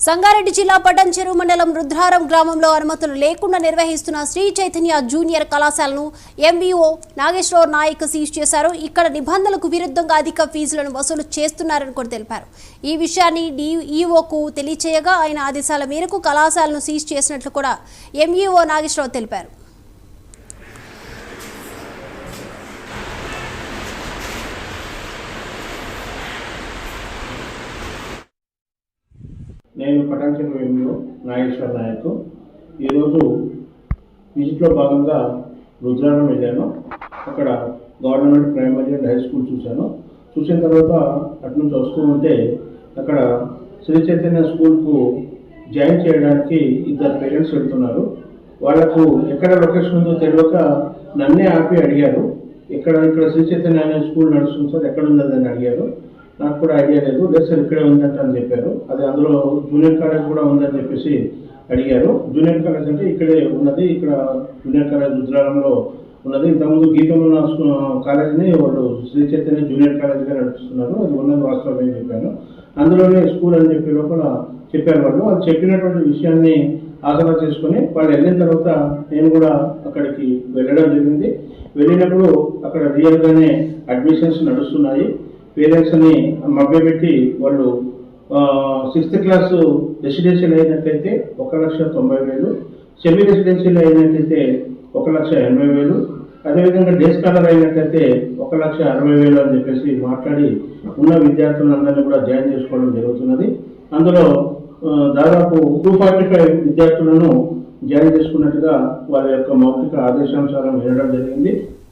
సంగారెడ్డి జిల్లా పటంచెరు మండలం రుద్రారం గ్రామంలో అనుమతులు లేకుండా నిర్వహిస్తున్న శ్రీ చైతన్య జూనియర్ కళాశాలను ఎంవీఓ నాగేశ్వర నాయక్ సీజ్ చేశారు. ఇక్కడ నిబంధనలకు విరుద్ధంగా అధిక ఫీజులను వసూలు చేస్తున్నారని కూడా తెలిపారు. ఈ విషయాన్ని డిఈఓకు తెలియచేయగా ఆయన ఆదేశాల మేరకు కళాశాలను సీజ్ చేసినట్లు కూడా ఎంఈఓ నాగేశ్వరరావు తెలిపారు. నేను పటాన్చెరు ఎంఈఓ నాగేశ్వర నాయక్. ఈరోజు విజిట్లో భాగంగా రుద్రారం వెళ్ళాను. అక్కడ government primary and high school చూసిన తర్వాత అటు నుంచి వస్తూ ఉంటే అక్కడ శ్రీ చైతన్య స్కూల్కు జాయిన్ చేయడానికి ఇద్దరు పేరెంట్స్ వెళ్తున్నారు. వాళ్ళకు ఎక్కడ లొకేషన్ ఉందో తెలియక నన్నే ఆపి అడిగారు, ఇక్కడ శ్రీ చైతన్య అనే స్కూల్ నడుస్తుంది సార్, ఎక్కడ ఉందని అడిగారు. నాకు కూడా ఐడియా లేదు సార్, ఇక్కడే ఉందంట అని చెప్పారు. అది అందులో జూనియర్ కాలేజ్ కూడా ఉందని చెప్పేసి అడిగారు. జూనియర్ కాలేజ్ అంటే ఇక్కడే ఉన్నది, ఇక్కడ జూనియర్ కాలేజ్ రుద్రారంలో ఉన్నది. ఇంతకుముందు గీతం ఉన్న కాలేజీని వాళ్ళు శ్రీ చైతన్య జూనియర్ కాలేజ్గా నడుస్తున్నారు, అది ఉన్నది వాస్తవం అని చెప్పాను. అందులోనే స్కూల్ అని చెప్పి లోపల చెప్పారు వాళ్ళు. అది చెప్పినటువంటి విషయాన్ని ఆసరా చేసుకుని వాళ్ళు వెళ్ళిన తర్వాత నేను కూడా అక్కడికి వెళ్ళడం జరిగింది. వెళ్ళినప్పుడు అక్కడ రియల్గానే అడ్మిషన్స్ నడుస్తున్నాయి. పేరెంట్స్ని మభ్యపెట్టి వాళ్ళు 6th క్లాసు రెసిడెన్షియల్ అయినట్లయితే 1,90,000, సెమీ రెసిడెన్షియల్ అయినట్లయితే 1,80,000, అదేవిధంగా డే స్కాలర్ అయినట్లయితే 1,60,000 అని చెప్పేసి మాట్లాడి ఉన్న విద్యార్థులందరినీ కూడా జాయిన్ చేసుకోవడం జరుగుతున్నది. అందులో దాదాపు 245 విద్యార్థులను జాయిన్ చేసుకున్నట్టుగా వాళ్ళ యొక్క మౌఖిక ఆదేశానుసారం వినడం జరిగింది.